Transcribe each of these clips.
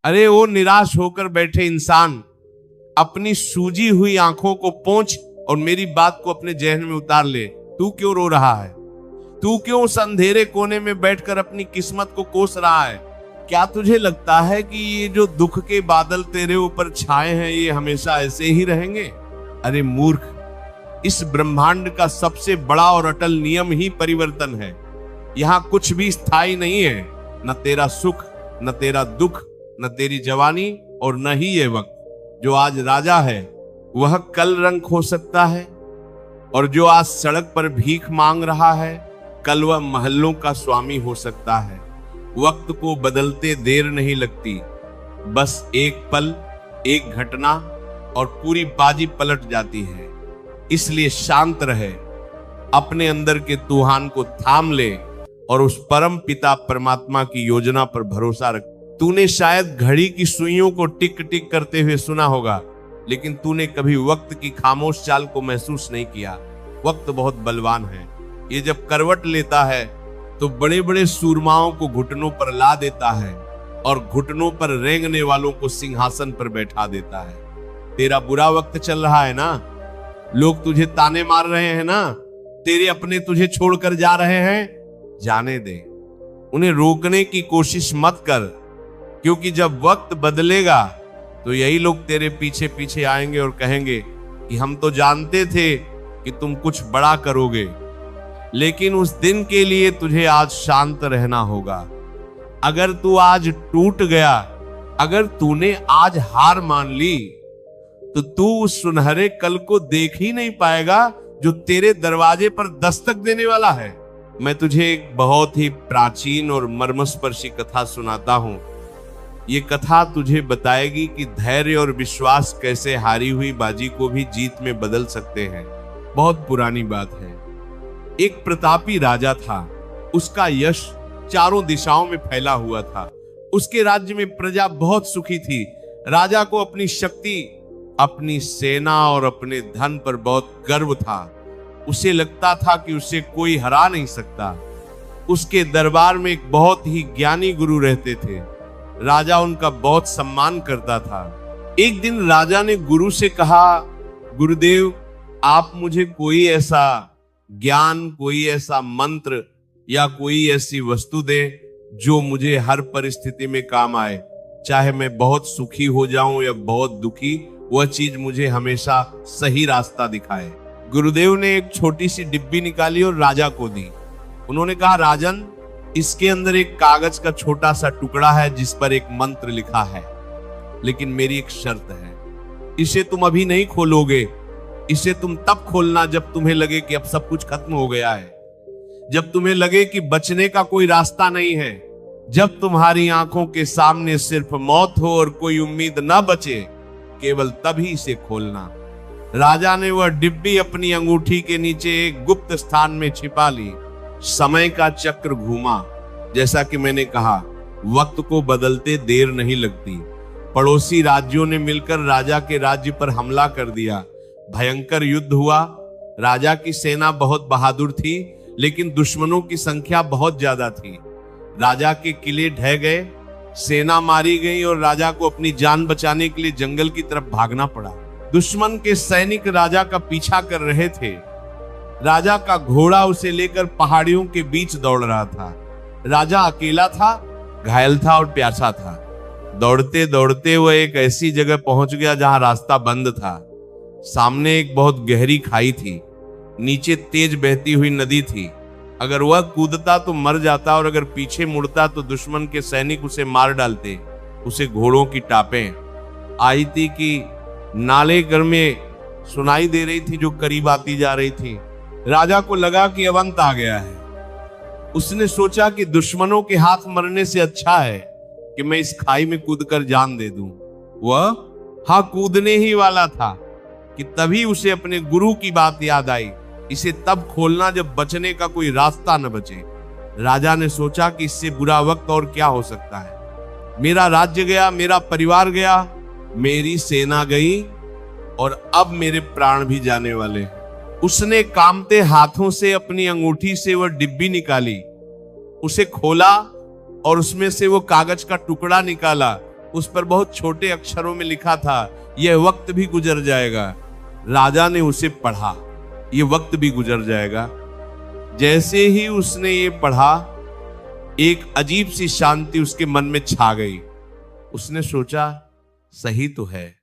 अरे वो निराश होकर बैठे इंसान अपनी सूजी हुई आंखों को पोंछ और मेरी बात को अपने जहन में उतार ले। तू क्यों रो रहा है? तू क्यों उस अंधेरे कोने में बैठकर अपनी किस्मत को कोस रहा है? क्या तुझे लगता है कि ये जो दुख के बादल तेरे ऊपर छाए हैं ये हमेशा ऐसे ही रहेंगे? अरे मूर्ख, इस ब्रह्मांड का सबसे बड़ा और अटल नियम ही परिवर्तन है। यहाँ कुछ भी स्थायी नहीं है, न तेरा सुख, न तेरा दुख, न तेरी जवानी और न ही ये वक्त। जो आज राजा है वह कल रंक हो सकता है, और जो आज सड़क पर भीख मांग रहा है कल वह महलों का स्वामी हो सकता है। वक्त को बदलते देर नहीं लगती, बस एक पल, एक घटना और पूरी बाजी पलट जाती है। इसलिए शांत रहे, अपने अंदर के तूफान को थाम ले और उस परम पिता परमात्मा की योजना पर भरोसा रख। तूने शायद घड़ी की सुइयों को टिक टिक करते हुए सुना होगा, लेकिन तूने कभी वक्त की खामोश चाल को महसूस नहीं किया। वक्त बहुत बलवान है। ये जब करवट लेता है तो बड़े बड़े सूरमाओं को घुटनों पर ला देता है और घुटनों पर रेंगने वालों को सिंहासन पर बैठा देता है। तेरा बुरा वक्त चल रहा है ना, लोग तुझे ताने मार रहे हैं ना, तेरे अपने तुझे छोड़कर जा रहे हैं, जाने दे, उन्हें रोकने की कोशिश मत कर, क्योंकि जब वक्त बदलेगा तो यही लोग तेरे पीछे पीछे आएंगे और कहेंगे कि हम तो जानते थे कि तुम कुछ बड़ा करोगे, लेकिन उस दिन के लिए तुझे आज शांत रहना होगा। अगर तू आज टूट गया, अगर तूने आज हार मान ली, तो तू उस सुनहरे कल को देख ही नहीं पाएगा जो तेरे दरवाजे पर दस्तक देने वाला है। मैं तुझे एक बहुत ही प्राचीन और मर्मस्पर्शी कथा सुनाता हूं। ये कथा तुझे बताएगी कि धैर्य और विश्वास कैसे हारी हुई बाजी को भी जीत में बदल सकते हैं। बहुत पुरानी बात है। एक प्रतापी राजा था। उसका यश चारों दिशाओं में फैला हुआ था। उसके राज्य में प्रजा बहुत सुखी थी। राजा को अपनी शक्ति, अपनी सेना और अपने धन पर बहुत गर्व था। उसे लगता था कि उसे कोई हरा नहीं सकता। उसके दरबार में एक बहुत ही ज्ञानी गुरु रहते थे। राजा उनका बहुत सम्मान करता था। एक दिन राजा ने गुरु से कहा, गुरुदेव, आप मुझे कोई ऐसा ज्ञान, कोई ऐसा मंत्र या कोई ऐसी वस्तु दे जो मुझे हर परिस्थिति में काम आए। चाहे मैं बहुत सुखी हो जाऊं या बहुत दुखी, वह चीज मुझे हमेशा सही रास्ता दिखाए। गुरुदेव ने एक छोटी सी डिब्बी निकाली और राजा को दी। उन्होंने कहा, राजन, इसके अंदर एक कागज का छोटा सा टुकड़ा है जिस पर एक मंत्र लिखा है, लेकिन मेरी एक शर्त है। इसे तुम अभी नहीं खोलोगे। इसे तुम तब खोलना जब तुम्हें लगे कि अब सब कुछ खत्म हो गया है, जब तुम्हें लगे कि बचने का कोई रास्ता नहीं है, जब तुम्हारी आंखों के सामने सिर्फ मौत हो और कोई उम्मीद ना बचे, केवल तभी इसे खोलना। राजा ने वह डिब्बी अपनी अंगूठी के नीचे एक गुप्त स्थान में छिपा ली। समय का चक्र घूमा। जैसा कि मैंने कहा, वक्त को बदलते देर नहीं लगती। पड़ोसी राज्यों ने मिलकर राजा के राज्य पर हमला कर दिया। भयंकर युद्ध हुआ। राजा की सेना बहुत बहादुर थी, लेकिन दुश्मनों की संख्या बहुत ज्यादा थी। राजा के किले ढह गए, सेना मारी गई और राजा को अपनी जान बचाने के लिए जंगल की तरफ भागना पड़ा। दुश्मन के सैनिक राजा का पीछा कर रहे थे। राजा का घोड़ा उसे लेकर पहाड़ियों के बीच दौड़ रहा था। राजा अकेला था, घायल था और प्यासा था। दौड़ते दौड़ते वह एक ऐसी जगह पहुंच गया जहां रास्ता बंद था। सामने एक बहुत गहरी खाई थी, नीचे तेज बहती हुई नदी थी। अगर वह कूदता तो मर जाता और अगर पीछे मुड़ता तो दुश्मन के सैनिक उसे मार डालते। उसे घोड़ों की टापें आई थी कि नाले घर में सुनाई दे रही थी जो करीब आती जा रही थी। राजा को लगा कि अब अंत आ गया है। उसने सोचा कि दुश्मनों के हाथ मरने से अच्छा है कि मैं इस खाई में कूदकर जान दे दूं। वह कूदने ही वाला था कि तभी उसे अपने गुरु की बात याद आई। इसे तब खोलना जब बचने का कोई रास्ता न बचे। राजा ने सोचा कि इससे बुरा वक्त और क्या हो सकता है। मेरा राज्य गया, मेरा परिवार गया, मेरी सेना गई और अब मेरे प्राण भी जाने वाले। उसने कांपते हाथों से अपनी अंगूठी से वह डिब्बी निकाली, उसे खोला और उसमें से वो कागज का टुकड़ा निकाला। उस पर बहुत छोटे अक्षरों में लिखा था, यह वक्त भी गुजर जाएगा। राजा ने उसे पढ़ा, यह वक्त भी गुजर जाएगा। जैसे ही उसने ये पढ़ा, एक अजीब सी शांति उसके मन में छा गई। उसने सोचा, सही तो है,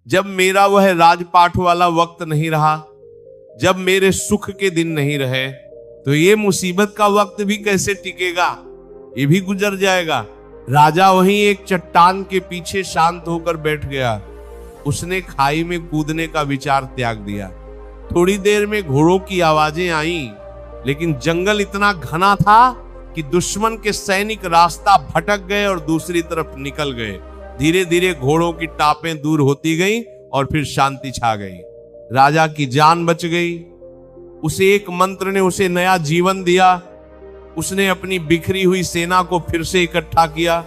जब मेरा वह राजपाट वाला वक्त नहीं रहा, जब मेरे सुख के दिन नहीं रहे, तो ये मुसीबत का वक्त भी कैसे टिकेगा, ये भी गुजर जाएगा। राजा वहीं एक चट्टान के पीछे शांत होकर बैठ गया। उसने खाई में कूदने का विचार त्याग दिया। थोड़ी देर में घोड़ों की आवाजें आईं, लेकिन जंगल इतना घना था कि दुश्मन के सैनिक रास्ता भटक गए और दूसरी तरफ निकल गए। धीरे धीरे घोड़ों की टापें दूर होती गईं और फिर शांति छा गई। राजा की जान बच गई। उसे एक मंत्र ने उसे नया जीवन दिया। उसने अपनी बिखरी हुई सेना को फिर से इकट्ठा किया,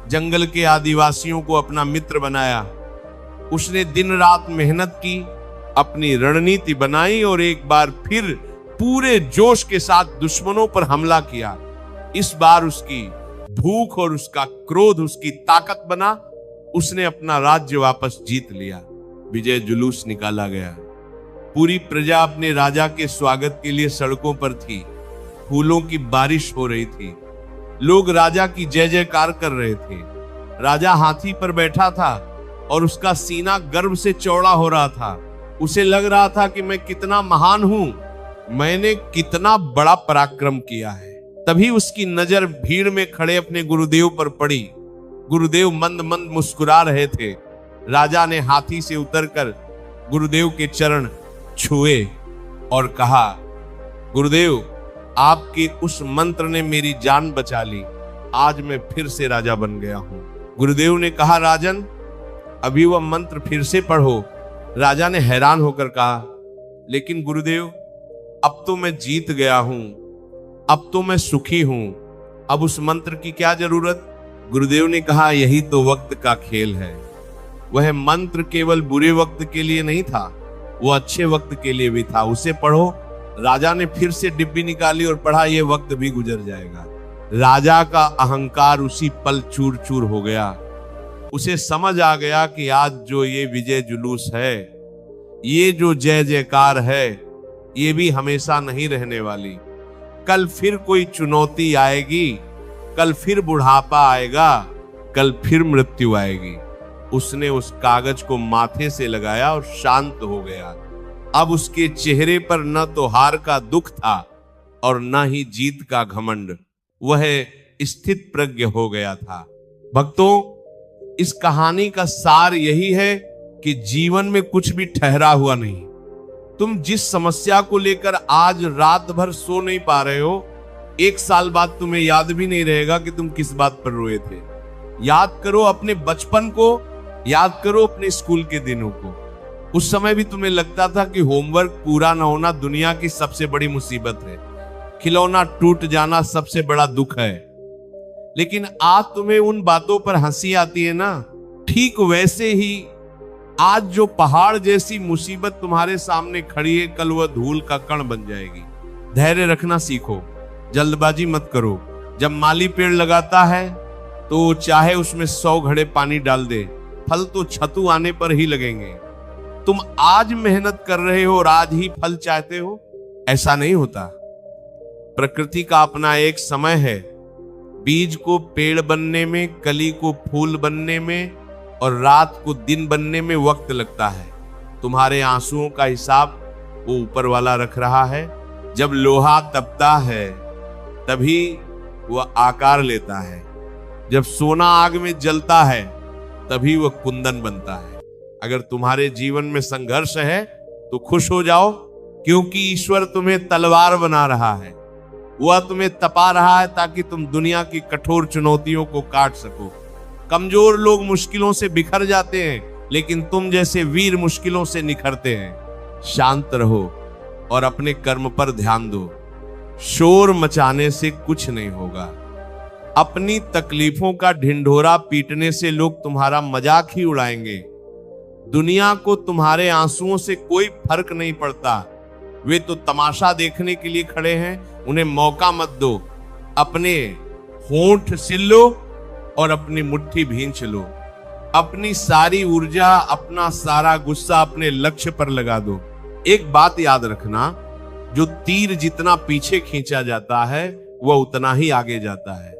जंगल के आदिवासियों को अपना मित्र बनाया। उसने दिन रात मेहनत की, अपनी रणनीति बनाई और एक बार फिर पूरे जोश के साथ दुश्मनों पर हमला किया। इस बार उसकी भूख और उसका क्रोध उसकी ताकत बना। उसने अपना राज्य वापस जीत लिया। विजय जुलूस निकाला गया। पूरी प्रजा अपने राजा के स्वागत के लिए सड़कों पर थी। फूलों की बारिश हो रही थी। लोग राजा की जय जयकार कर रहे थे। राजा हाथी पर बैठा था और उसका सीना गर्व से चौड़ा हो रहा था। उसे लग रहा था कि मैं कितना महान हूं, मैंने कितना बड़ा पराक्रम किया है। तभी उसकी नजर भीड़ में खड़े अपने गुरुदेव पर पड़ी। गुरुदेव मंद मंद मुस्कुरा रहे थे। राजा ने हाथी से उतरकर गुरुदेव के चरण छुए और कहा, गुरुदेव, आपके उस मंत्र ने मेरी जान बचा ली। आज मैं फिर से राजा बन गया हूं। गुरुदेव ने कहा, राजन, अभी वह मंत्र फिर से पढ़ो। राजा ने हैरान होकर कहा, लेकिन गुरुदेव, अब तो मैं जीत गया हूं, अब तो मैं सुखी हूं, अब उस मंत्र की क्या जरूरत। गुरुदेव ने कहा, यही तो वक्त का खेल है। वह मंत्र केवल बुरे वक्त के लिए नहीं था, वो अच्छे वक्त के लिए भी था। उसे पढ़ो। राजा ने फिर से डिब्बी निकाली और पढ़ा, यह वक्त भी गुजर जाएगा। राजा का अहंकार उसी पल चूर चूर हो गया। उसे समझ आ गया कि आज जो ये विजय जुलूस है, ये जो जय जयकार है, ये भी हमेशा नहीं रहने वाली। कल फिर कोई चुनौती आएगी, कल फिर बुढ़ापा आएगा, कल फिर मृत्यु आएगी। उसने उस कागज को माथे से लगाया और शांत हो गया। अब उसके चेहरे पर न तो हार का दुख था और न ही जीत का घमंड। वह स्थित प्रज्ञ हो गया था। भक्तों, इस कहानी का सार यही है कि जीवन में कुछ भी ठहरा हुआ नहीं। तुम जिस समस्या को लेकर आज रात भर सो नहीं पा रहे हो, एक साल बाद तुम्हें याद भी नहीं रहेगा कि तुम किस बात पर रोए थे। याद करो अपने बचपन को, याद करो अपने स्कूल के दिनों को। उस समय भी तुम्हें लगता था कि होमवर्क पूरा ना होना दुनिया की सबसे बड़ी मुसीबत है, खिलौना टूट जाना सबसे बड़ा दुख है। लेकिन आज तुम्हें उन बातों पर हंसी आती है ना। ठीक वैसे ही आज जो पहाड़ जैसी मुसीबत तुम्हारे सामने खड़ी है, कल वह धूल का कण बन जाएगी। धैर्य रखना सीखो, जल्दबाजी मत करो। जब माली पेड़ लगाता है तो चाहे उसमें 100 घड़े पानी डाल दे, फल तो छतु आने पर ही लगेंगे। तुम आज मेहनत कर रहे हो और आज ही फल चाहते हो, ऐसा नहीं होता। प्रकृति का अपना एक समय है। बीज को पेड़ बनने में, कली को फूल बनने में और रात को दिन बनने में वक्त लगता है। तुम्हारे आंसुओं का हिसाब वो ऊपर वाला रख रहा है। जब लोहा तपता है तभी वह आकार लेता है। जब सोना आग में जलता है तभी वह कुंदन बनता है। अगर तुम्हारे जीवन में संघर्ष है तो खुश हो जाओ, क्योंकि ईश्वर तुम्हें तलवार बना रहा है। वह तुम्हें तपा रहा है ताकि तुम दुनिया की कठोर चुनौतियों को काट सको। कमजोर लोग मुश्किलों से बिखर जाते हैं, लेकिन तुम जैसे वीर मुश्किलों से निखरते हैं। शांत रहो और अपने कर्म पर ध्यान दो। शोर मचाने से कुछ नहीं होगा। अपनी तकलीफों का ढिंढोरा पीटने से लोग तुम्हारा मजाक ही उड़ाएंगे। दुनिया को तुम्हारे आंसुओं से कोई फर्क नहीं पड़ता। वे तो तमाशा देखने के लिए खड़े हैं। उन्हें मौका मत दो। अपने होंठ सिल लो और अपनी मुट्ठी भींच लो। अपनी सारी ऊर्जा, अपना सारा गुस्सा अपने लक्ष्य पर लगा दो। एक बात याद रखना, जो तीर जितना पीछे खींचा जाता है वह उतना ही आगे जाता है।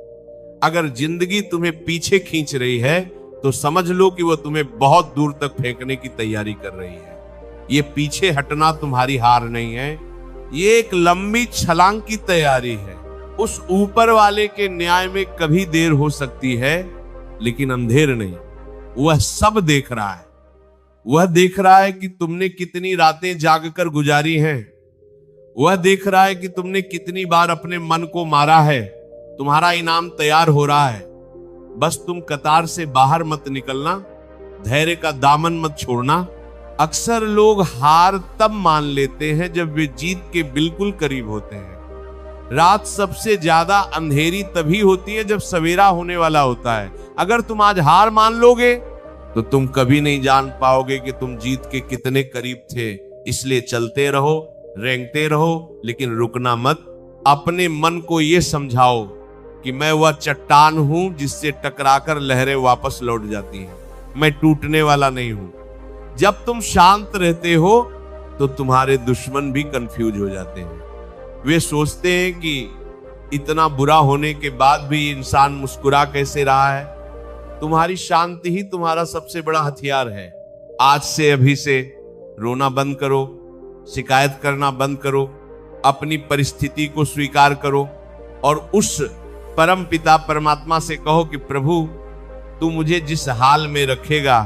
अगर जिंदगी तुम्हें पीछे खींच रही है तो समझ लो कि वह तुम्हें बहुत दूर तक फेंकने की तैयारी कर रही है। ये पीछे हटना तुम्हारी हार नहीं है, ये एक लंबी छलांग की तैयारी है। उस ऊपर वाले के न्याय में कभी देर हो सकती है, लेकिन अंधेर नहीं। वह सब देख रहा है। वह देख रहा है कि तुमने कितनी रातें जागकर गुजारी हैं। वह देख रहा है कि तुमने कितनी बार अपने मन को मारा है। तुम्हारा इनाम तैयार हो रहा है। बस तुम कतार से बाहर मत निकलना, धैर्य का दामन मत छोड़ना। अक्सर लोग हार तब मान लेते हैं जब वे जीत के बिल्कुल करीब होते हैं। रात सबसे ज्यादा अंधेरी तभी होती है जब सवेरा होने वाला होता है। अगर तुम आज हार मान लोगे तो तुम कभी नहीं जान पाओगे कि तुम जीत के कितने करीब थे। इसलिए चलते रहो, रेंगते रहो, लेकिन रुकना मत। अपने मन को यह समझाओ कि मैं वह चट्टान हूं जिससे टकराकर लहरें वापस लौट जाती हैं। मैं टूटने वाला नहीं हूं। जब तुम शांत रहते हो तो तुम्हारे दुश्मन भी कंफ्यूज हो जाते हैं। वे सोचते हैं कि इतना बुरा होने के बाद भी इंसान मुस्कुरा कैसे रहा है। तुम्हारी शांति ही तुम्हारा सबसे बड़ा हथियार है। आज से, अभी से रोना बंद करो, शिकायत करना बंद करो, अपनी परिस्थिति को स्वीकार करो और उस परम पिता परमात्मा से कहो कि प्रभु, तू मुझे जिस हाल में रखेगा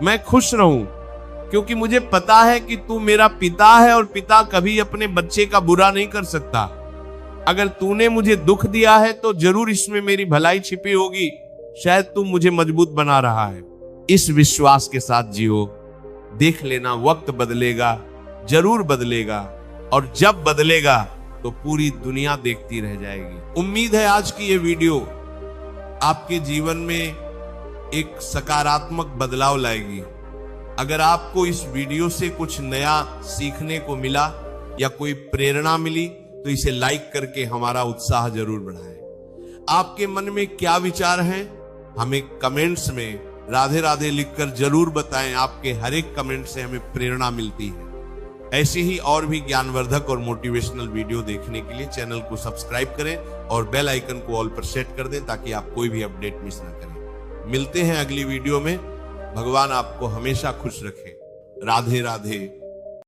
मैं खुश रहूं, क्योंकि मुझे पता है कि तू मेरा पिता है और पिता कभी अपने बच्चे का बुरा नहीं कर सकता। अगर तूने मुझे दुख दिया है तो जरूर इसमें मेरी भलाई छिपी होगी। शायद तू मुझे मजबूत बना रहा है। इस विश्वास के साथ जियो। देख लेना, वक्त बदलेगा, जरूर बदलेगा, और जब बदलेगा तो पूरी दुनिया देखती रह जाएगी। उम्मीद है आज की ये वीडियो आपके जीवन में एक सकारात्मक बदलाव लाएगी। अगर आपको इस वीडियो से कुछ नया सीखने को मिला या कोई प्रेरणा मिली तो इसे लाइक करके हमारा उत्साह जरूर बढ़ाएं। आपके मन में क्या विचार हैं, हमें कमेंट्स में राधे राधे लिखकर जरूर बताएं। आपके हर एक कमेंट से हमें प्रेरणा मिलती है। ऐसे ही और भी ज्ञानवर्धक और मोटिवेशनल वीडियो देखने के लिए चैनल को सब्सक्राइब करें और बेल आइकन को ऑल पर सेट कर दें ताकि आप कोई भी अपडेट मिस ना करें। मिलते हैं अगली वीडियो में। भगवान आपको हमेशा खुश रखे। राधे राधे।